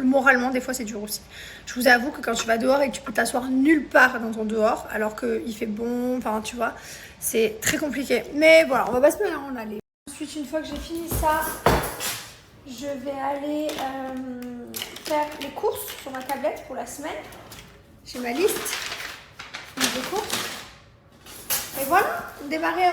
moralement, des fois, c'est dur aussi. Je vous avoue que quand tu vas dehors et que tu peux t'asseoir nulle part dans ton dehors, alors qu'il fait bon, enfin, tu vois, c'est très compliqué. Mais voilà, on va pas se plaindre, on a les... Ensuite, une fois que j'ai fini ça, je vais aller faire les courses sur ma tablette pour la semaine. J'ai ma liste de courses. Et voilà, démarrer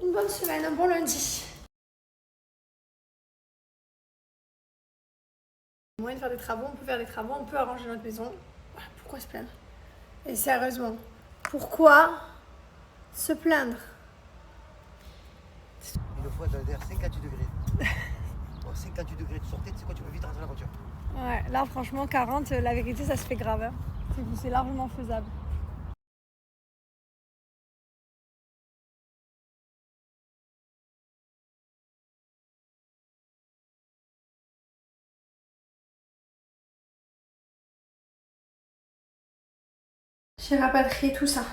une bonne semaine, un bon lundi. Moyen de faire des travaux, on peut faire des travaux, on peut arranger notre maison. Pourquoi se plaindre? Et sérieusement, pourquoi se plaindre? Une fois, j'avais d'air 58 degrés. Bon, 58 degrés de sortie, tu sais quoi, tu peux vite rentrer dans la voiture. Ouais, là franchement 40, la vérité ça se fait grave. Hein. C'est largement faisable. J'ai rapatrié tout ça.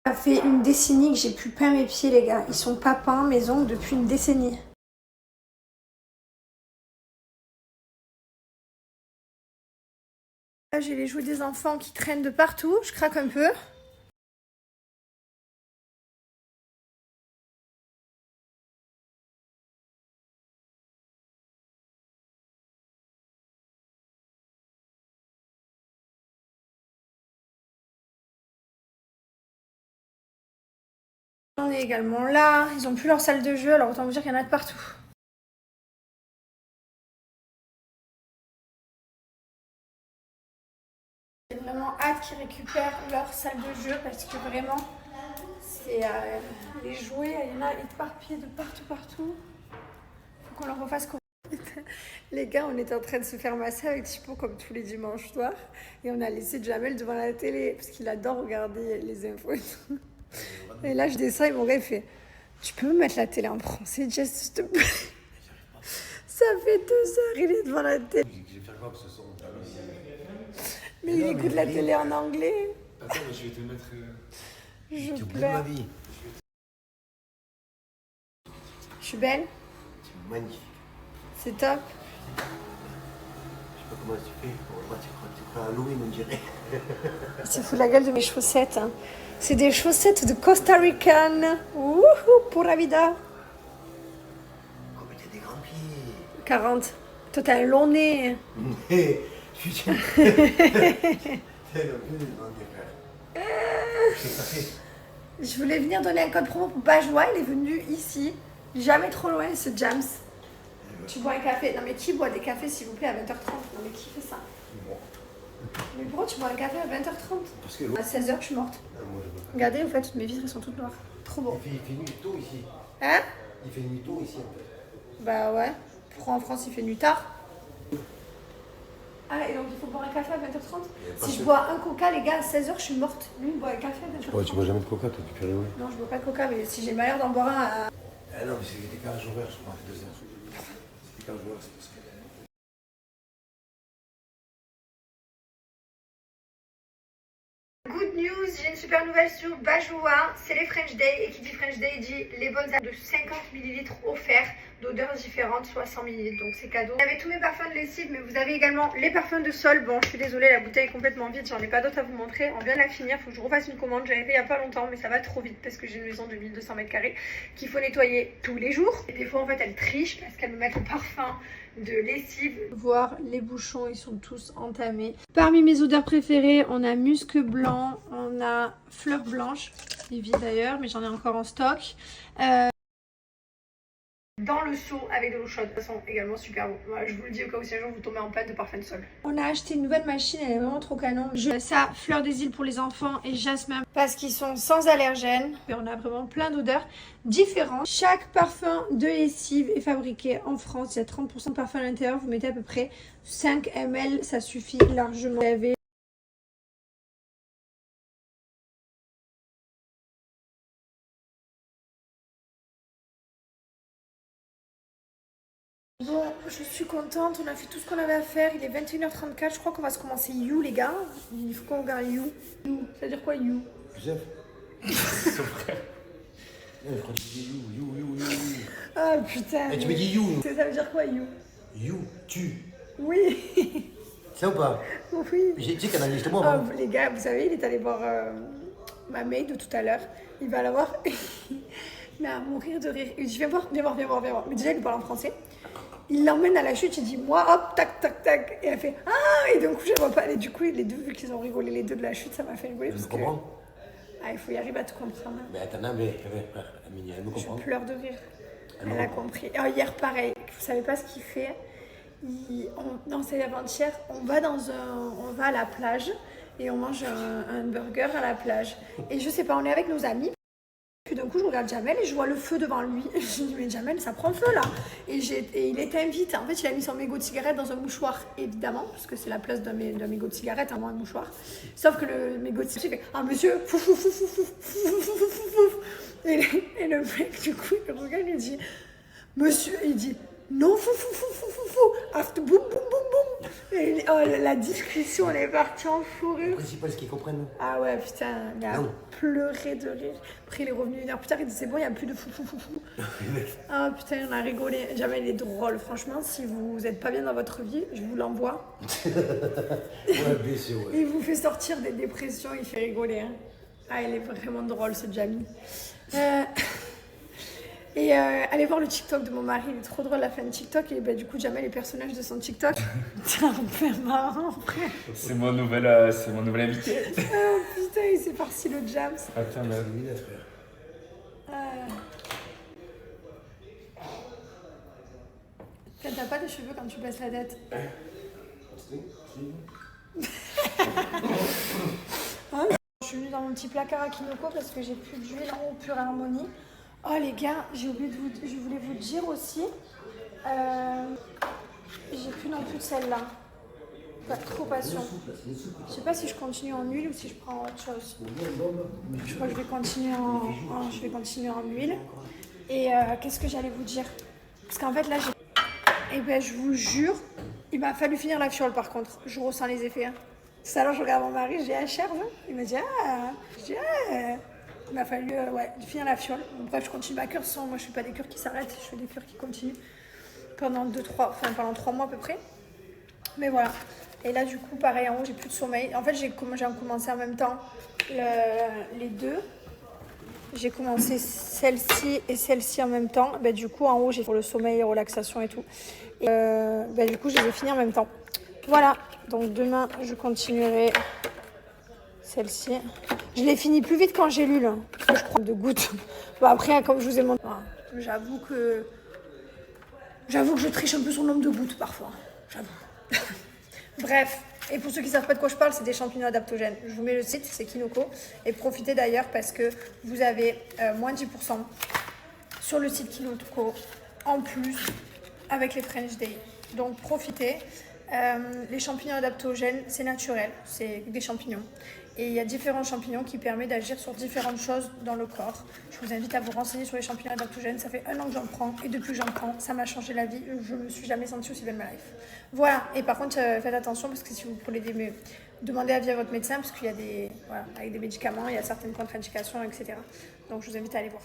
Ça fait une décennie que j'ai plus peint mes pieds les gars. Ils sont pas peints mes ongles depuis une décennie. Là j'ai les jouets des enfants qui traînent de partout. Je craque un peu. On est également là. Ils ont plus leur salle de jeu, alors autant vous dire qu'il y en a de partout. J'ai vraiment hâte qu'ils récupèrent leur salle de jeu parce que vraiment, c'est les jouets, il y en a éparpillés de partout. Faut qu'on leur refasse comme... Les gars, on était en train de se faire masser avec Thibaut comme tous les dimanches soirs et on a laissé Jamel devant la télé parce qu'il adore regarder les infos et tout. Et là, je descends, ils m'auraient fait tu peux me mettre la télé en français, Jess, s'il te plaît? Ça fait 2 heures, il est devant la télé. Je vais faire quoi que ce soit. Mais il écoute la télé en anglais. Attends, je vais te mettre. Je Tu oublies pleure. ma vie. Je suis belle, Tu es magnifique. c'est top. Je sais pas comment tu fais. Pour moi, tu crois Halloween, on dirait. Il se fout la gueule de mes chaussettes. Hein. C'est des chaussettes de Costa Rican. Wouhou, pura vida. Comme tu as des grands pieds. 40. Toi, t'as un long nez. Je suis Je voulais venir donner un code promo pour Bajois. Il est venu ici. Jamais trop loin, ce Jams. Tu bois un café. Non, mais qui boit des cafés, s'il vous plaît, à 20h30? Non, mais qui fait ça? Mais pourquoi tu bois un café à 20h30? Parce que À 16h, je suis morte. Regardez, en fait, toutes mes vitres elles sont toutes noires. Trop beau. il fait nuit tôt ici. Hein? Il fait nuit tôt ici en fait. Bah ouais. Pourquoi en France il fait nuit tard? Ah, et donc il faut boire un café à 20h30? Si je bois un coca, les gars, à 16h, je suis morte. Lui, il boit un café à 20h30. Ouais, tu bois jamais de coca, toi, tu fais rien. Non, je bois pas de coca, mais si j'ai le malheur d'en boire un à... Ah non, mais c'était 15 horaires, je crois, 2 heures. C'était 15 horaires, c'est parce que. Good news, j'ai une super nouvelle sur Bajoua, c'est les French Day et qui dit French Day dit les bonnes de 50 ml offerts d'odeurs différentes, soit 100 ml, donc c'est cadeau. Vous avez tous mes parfums de lessive, mais vous avez également les parfums de sol. Bon, je suis désolée, la bouteille est complètement vide, j'en ai pas d'autres à vous montrer. On vient de la finir, faut que je refasse une commande, j'avais fait il y a pas longtemps, mais ça va trop vite parce que j'ai une maison de 1200 m² qu'il faut nettoyer tous les jours. Et des fois en fait elle triche parce qu'elle me met le parfum de lessive. Voir les bouchons, ils sont tous entamés. Parmi mes odeurs préférées, on a musc blanc, on a fleur blanche, il est vide d'ailleurs, mais j'en ai encore en stock. Dans le seau avec de l'eau chaude, ça sent également super bon. Voilà, je vous le dis au cas où si un jour vous tombez en panne de parfum de sol. On a acheté une nouvelle machine, elle est vraiment trop canon. Ça, fleur des îles pour les enfants et jasmin parce qu'ils sont sans allergènes. Et on a vraiment plein d'odeurs différentes. Chaque parfum de lessive est fabriqué en France. Il y a 30% de parfum à l'intérieur. Vous mettez à peu près 5 ml, ça suffit largement. Vous avez bon, je suis contente, on a fait tout ce qu'on avait à faire, il est 21h34, je crois qu'on va se commencer You les gars, il faut qu'on regarde You. You, ça veut dire quoi You? Joseph. Son frère. Je crois que tu dis you. Ah putain. Tu me dis you. Ça veut dire quoi, you? You, tu. Oui. Ça ou pas? Oui. Tu sais qu'elle a justement Oh, avant. les gars, vous savez, il est allé voir ma maid de tout à l'heure. Il va la voir. Mais à mourir de rire. Il dit viens voir. Mais déjà, il parle en français. Il l'emmène à la chute, il dit moi, hop, tac, tac, tac. Et elle fait ah. Et d'un coup, je ne vois pas. Et du coup, les deux, vu qu'ils ont rigolé les deux de la chute, ça m'a fait rigoler. Elle me comprend. Ah, il faut y arriver à tout comprendre. Mais attends, elle me comprend. Je pleure de rire. Elle a compris. Oh, hier, pareil. Vous savez pas ce qu'il fait. Non, c'est avant-hier. On va à la plage et on mange un burger à la plage. Et je sais pas, on est avec nos amis. Puis d'un coup, je regarde Jamel et je vois le feu devant lui. Je me dis, mais Jamel, ça prend feu là. Et il était invité. En fait, il a mis son mégot de cigarette dans un mouchoir, évidemment, parce que c'est la place d'un mégot de cigarette, à moins un mouchoir. Sauf que le mégot de cigarette, il fait ah monsieur, fou. Et le mec, du coup, il regarde, il dit monsieur, il dit non, fou. After boum. Et la discussion, elle est partie en fou rire. Le principal, c'est qu'ils comprennent. Ah ouais, putain, il a pleuré de rire. Après, il est revenu une heure plus tard, il dit c'est bon, il n'y a plus de fou. Ah putain, on a rigolé. Jamais il est drôle. Franchement, si vous n'êtes pas bien dans votre vie, je vous l'envoie. Ouais, bien sûr, ouais. Il vous fait sortir des dépressions, il fait rigoler. Hein. Ah, il est vraiment drôle, ce Jamie. Et allez voir le TikTok de mon mari, il est trop drôle la fin de TikTok. Et du coup, Jamel, les personnages de son TikTok. C'est un peu marrant, frère. C'est mon nouvel invité. Oh putain, il s'est farci le Jams. Attends, mais frère. T'as pas de cheveux quand tu baisses la tête. Je suis venue dans mon petit placard à Kinoko parce que j'ai plus d'huile en haut Pure Harmonie. Oh les gars, je voulais vous dire aussi, j'ai plus non plus de celle-là. Pas trop patient. Je sais pas si je continue en huile ou si je prends autre chose. Je crois que je vais continuer en huile. Et qu'est-ce que j'allais vous dire? Parce qu'en fait là, je vous jure, il m'a fallu finir la fiole par contre. Je ressens les effets. Hein. Tout à l'heure, je regarde mon mari, je dis ah cher, il m'a dit ah. Je dis ah. Il m'a fallu finir la fiole. Donc, bref, je continue ma cure. Moi, je ne fais pas des cures qui s'arrêtent. Je fais des cures qui continuent pendant 3 mois à peu près. Mais voilà. Et là, du coup, pareil, en haut, j'ai plus de sommeil. En fait, j'ai commencé en même temps les deux. J'ai commencé celle-ci et celle-ci en même temps. Du coup, en haut, j'ai fait le sommeil, relaxation et tout. Et du coup, je les ai finis en même temps. Voilà. Donc, demain, je continuerai celle-ci. Je l'ai fini plus vite quand j'ai lu, là. Parce que je prends de gouttes. Bon, après, comme je vous ai montré, j'avoue que je triche un peu sur le nombre de gouttes parfois. J'avoue. Bref. Et pour ceux qui ne savent pas de quoi je parle, c'est des champignons adaptogènes. Je vous mets le site, c'est Kinoko. Et profitez d'ailleurs parce que vous avez moins 10% sur le site Kinoko en plus avec les French Day. Donc profitez. Les champignons adaptogènes, c'est naturel, c'est des champignons. Et il y a différents champignons qui permettent d'agir sur différentes choses dans le corps. Je vous invite à vous renseigner sur les champignons adaptogènes. Ça fait 1 an que j'en prends et depuis que j'en prends, ça m'a changé la vie. Je ne me suis jamais sentie aussi belle de ma life. Voilà. Et par contre, faites attention parce que si vous prenez demandez avis à votre médecin parce qu'il y a avec des médicaments, il y a certaines contre-indications, etc. Donc je vous invite à aller voir.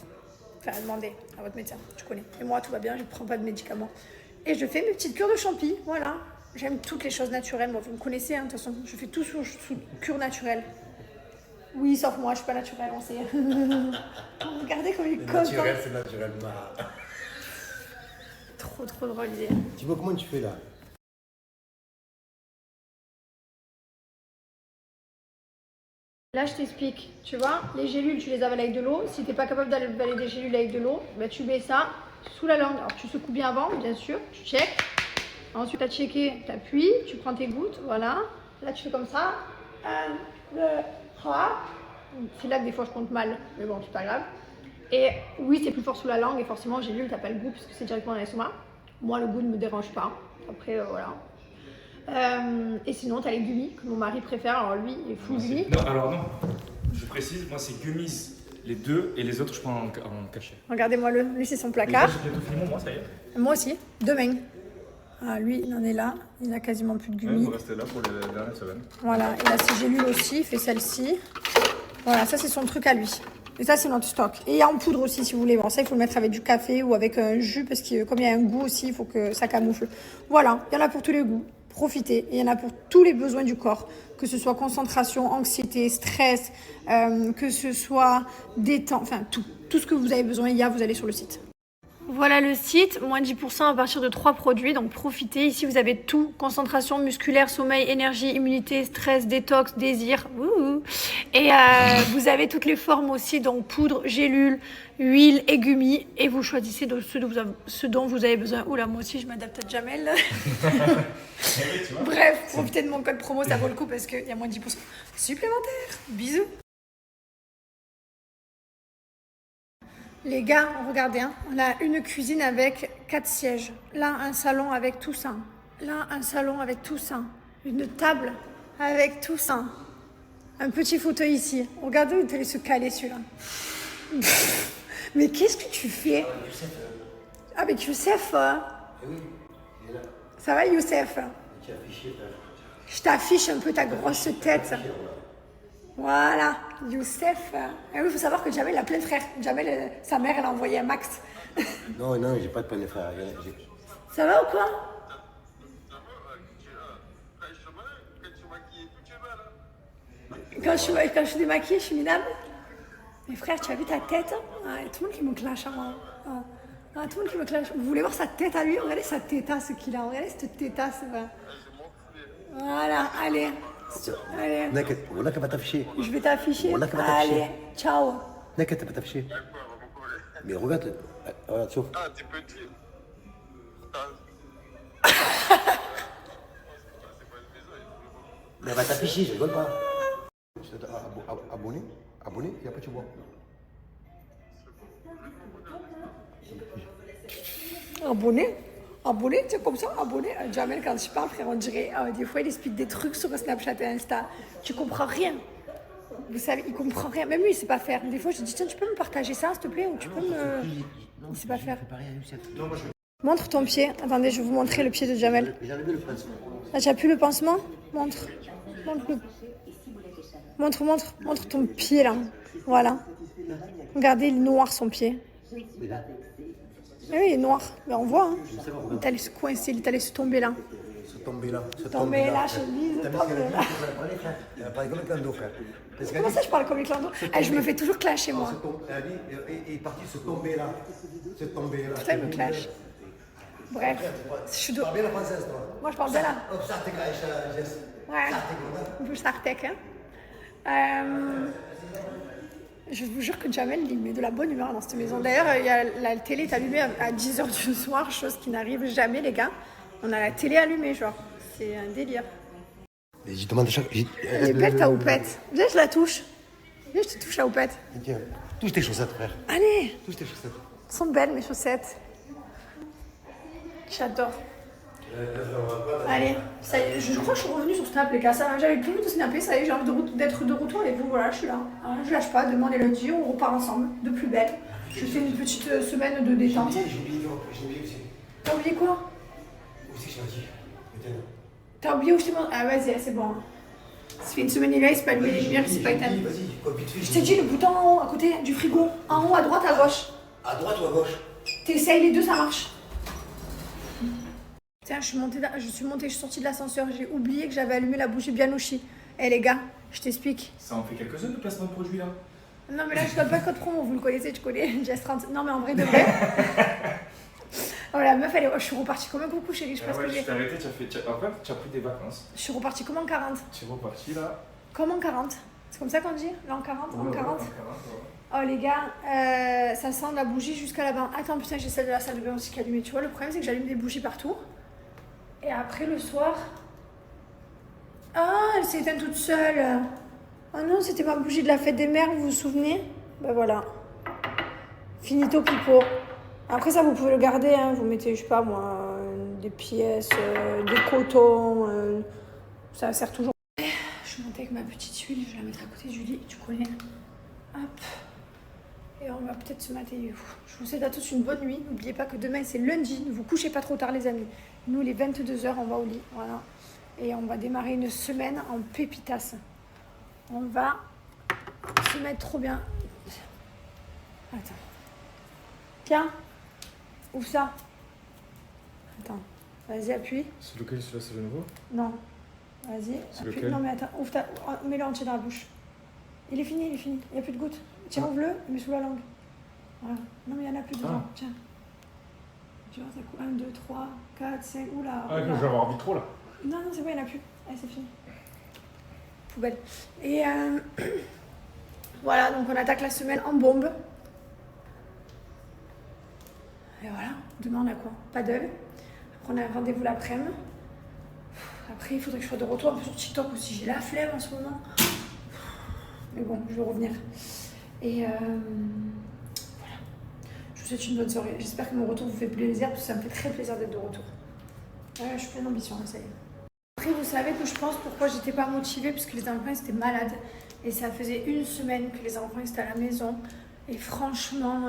Enfin, à demander à votre médecin. Tu connais. Et moi, tout va bien, je ne prends pas de médicaments. Et je fais mes petites cures de champi. Voilà. J'aime toutes les choses naturelles. Moi, vous me connaissez, hein, de toute façon. Je fais tout sous cure naturelle. Oui, sauf moi, je suis pas naturelle, on sait. Regardez comme il est content. Naturel, c'est naturellement. Trop drôle, l'idée. Tu vois comment tu fais là? Là, je t'explique. Tu vois, les gélules, tu les avales avec de l'eau. Si tu n'es pas capable d'avaler des gélules avec de l'eau, tu mets ça sous la langue. Alors, tu secoues bien avant, bien sûr. Tu checkes. Ensuite, tu as checké, tu appuies, tu prends tes gouttes, voilà. Là, tu fais comme ça. 1, 2, 3. C'est là que des fois, je compte mal, mais bon, c'est pas grave. Et oui, c'est plus fort sous la langue et forcément, j'ai lu, t'as pas le goût parce que c'est directement dans l'estomac. Moi, le goût ne me dérange pas. Après, voilà. Et sinon, t'as les gummies que mon mari préfère. Alors lui, il est full gummies. Non, alors non. Je précise, moi, c'est gummies les deux et les autres, je prends en cachet. Regardez-moi lui, c'est son placard. J'ai tout fini, moi, ça y est. Moi aussi, demain. Ah, lui, il en est là. Il a quasiment plus de gummies. Ouais, vous restez là pour les dernières semaines. Voilà, il a ses gélules aussi, il fait celle-ci. Voilà, ça c'est son truc à lui. Et ça, c'est notre stock. Et il y a en poudre aussi, si vous voulez. Bon, ça, il faut le mettre avec du café ou avec un jus, parce que comme il y a un goût aussi, il faut que ça camoufle. Voilà, il y en a pour tous les goûts. Profitez. Et il y en a pour tous les besoins du corps. Que ce soit concentration, anxiété, stress, que ce soit détente, enfin tout. Tout ce que vous avez besoin, il y a, vous allez sur le site. Voilà le site, moins 10% à partir de 3 produits, donc profitez. Ici, vous avez tout, concentration musculaire, sommeil, énergie, immunité, stress, détox, désir. Wouhou. Et vous avez toutes les formes aussi, donc poudre, gélule, huile et gummies. Et vous choisissez de ce dont vous avez besoin. Oula, moi aussi, je m'adapte à Jamel. Bref, profitez de mon code promo, ça vaut le coup parce qu'il y a moins 10% supplémentaire. Bisous. Les gars, regardez, hein, on a une cuisine avec 4 sièges. Là, un salon avec tout ça. Là, un salon avec tout ça. Une table avec tout ça. Un petit fauteuil ici. Regardez où il allait se caler celui-là. Mais qu'est-ce que tu fais? Avec Youssef. Oui, il est là. Ça va, Youssef? Tu as affiché, Je t'affiche un peu ta grosse tête. Voilà, Youssef. Et oui, il faut savoir que Jamel a plein de frères. Jamel, sa mère, elle a envoyé un max. Non, non, j'ai pas de plein de frères. Ça va ou quoi? Quand je suis démaquillée, je suis minable. Mais frère, tu as vu ta tête? Ah, il y a tout le monde qui me clash à moi. Ah, tout le monde qui me clash. Vous voulez voir sa tête à lui? Regardez sa tétasse qu'il a. Regardez cette tétasse. Voilà, allez. Allez. Voilà qu'elle va t'afficher. Je vais t'afficher. Voilà qu'elle va t'afficher. Allez, ciao. N'inquiète, elle va t'afficher. Mais regarde, sauf. Ah, t'es petit. Mais elle va t'afficher, je rigole pas. Abonné, abonné, et après tu vois. Abonné, tu sais, comme ça, abonné. Jamel, quand je parle, frère, on dirait, des fois, il explique des trucs sur Snapchat et Insta. Tu comprends rien. Vous savez, il comprend rien. Même lui, il sait pas faire. Des fois, je dis, tiens, tu peux me partager ça, s'il te plaît, ou tu peux me... Il sait pas faire. Montre ton pied. Attendez, je vais vous montrer le pied de Jamel. J'ai enlevé le pansement. Ah, tu as plus le pansement? Montre. Montre ton pied, là. Voilà. Regardez, il est noir, son pied. Ah oui, il est noir. Mais on voit, hein. Il est allé se coincer, il est allé se tomber là. Se tomber là. Tomber là, chemise, tomber là. Elle a parlé comme un clando, frère. Comment ça, je parle comme les clando? Je me fais toujours clasher, moi. Elle a dit, il est parti se tomber là. Se tomber là. Putain, il me clash. Bref, je suis Tu parles bien la française, toi. Moi, je parle bien là. Hop, ça, t'es caché, Jess. Ouais, un peu Sartek, hein. Je vous jure que Jamel, il met de la bonne humeur dans cette maison. D'ailleurs, la télé est allumée à 10h du soir, chose qui n'arrive jamais, les gars. On a la télé allumée, genre. C'est un délire. Mais je demande à chaque. Elle est belle, ta houppette. Viens, je la touche. Viens, je te touche la houppette. Tiens, touche tes chaussettes, frère. Allez. Touche tes chaussettes. Elles sont belles, mes chaussettes. J'adore. Allez, ça y est, je crois que je suis revenue sur Snap, les gars. J'avais plus envie de snapper, ça y est, j'ai envie d'être de retour avec vous. Voilà, je suis là. Hein, je lâche pas. Demain, les lundis, on repart ensemble, de plus belle. Je fais une petite semaine de détente. J'ai oublié aussi. T'as oublié quoi? Aussi, je t'ai dit. T'as oublié où je t'ai demandé? Ah, vas-y, c'est bon. Ça fait une semaine et là, il s'est pas allumé les lumières, il s'est pas éteint. Je t'ai dit le bouton en haut, à côté du frigo. En haut, à droite, à gauche. À droite ou à gauche? T'essayes les deux, ça marche. Tiens, je suis sortie de l'ascenseur, j'ai oublié que j'avais allumé la bougie Bianouchi. Eh les gars, je t'explique. Ça en fait quelques-uns de placement de produits là. Non mais là je donne pas le code promo, vous le connaissez, tu connais, Jess 30. Non mais en vrai de vrai. Oh la meuf, je suis repartie comme un coucou chérie, je sais pas ce que Tu j'ai. t'es arrêté, après tu as pris des vacances. Je suis repartie comme en 40. Tu es reparti là. Comme en 40. C'est comme ça qu'on dit? Là en 40, en 40. Ouais. Oh les gars, ça sent la bougie jusqu'à là-bas. Attends, putain, j'ai celle de la salle de bain aussi qui est allumée. Tu vois, le problème c'est que j'allume des bougies partout. Et après le soir... Ah, elle s'est éteinte toute seule. Oh non, c'était ma bougie de la fête des mères, vous vous souvenez? Ben voilà. Finito pipo. Après ça, vous pouvez le garder, hein. Vous mettez, je sais pas moi, des pièces, des cotons. Ça sert toujours. Je monte avec ma petite huile, je vais la mettre à côté du lit, tu connais. Hop. Et on va peut-être se mater. Je vous souhaite à tous une bonne nuit. N'oubliez pas que demain c'est lundi. Ne vous couchez pas trop tard les amis. Nous les 22h on va au lit. Voilà. Et on va démarrer une semaine en pépitas. On va se mettre trop bien. Attends. Tiens. Ouvre ça. Attends. Vas-y, appuie. C'est lequel, celui-là, c'est le nouveau? Non. Vas-y. C'est Appuie. lequel? Non, mais attends. Ouvre ta... Mets-le entier dans la bouche. Il est fini. Il n'y a plus de gouttes. Tiens, ouvre-le. Mets sous la langue. Voilà. Non, mais il n'y en a plus dedans. Tiens. Tu vois, ça coûte 1, 2, 3, 4, 5. Oula. Ah, je vais avoir envie trop là. Non, c'est bon, il n'y en a plus. Allez, c'est fini. Poubelle. Et voilà, donc on attaque la semaine en bombe. Et voilà, demain on a quoi? Paddle. Après on a un rendez-vous l'après-midi. Après il faudrait que je sois de retour un peu sur TikTok aussi. J'ai la flemme en ce moment. Mais bon, je vais revenir. Et voilà. Je vous souhaite une bonne soirée. J'espère que mon retour vous fait plaisir parce que ça me fait très plaisir d'être de retour. Ouais, je suis pleine d'ambition, ça y est. Après, vous savez que je pense pourquoi j'étais pas motivée, parce que les enfants étaient malades. Et ça faisait 1 semaine que les enfants étaient à la maison. Et franchement,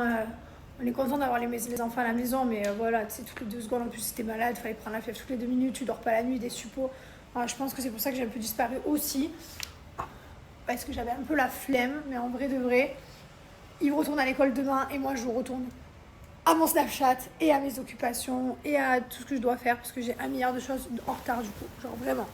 on est content d'avoir les enfants à la maison, mais voilà, tu sais, toutes les 2 secondes, en plus, c'était malade, fallait prendre la fièvre toutes les 2 minutes, tu dors pas la nuit, des suppos. Voilà, je pense que c'est pour ça que j'ai un peu disparu aussi. Parce que j'avais un peu la flemme, mais en vrai de vrai, ils retournent à l'école demain et moi je retourne à mon Snapchat et à mes occupations et à tout ce que je dois faire parce que j'ai 1 milliard de choses en retard du coup, genre vraiment.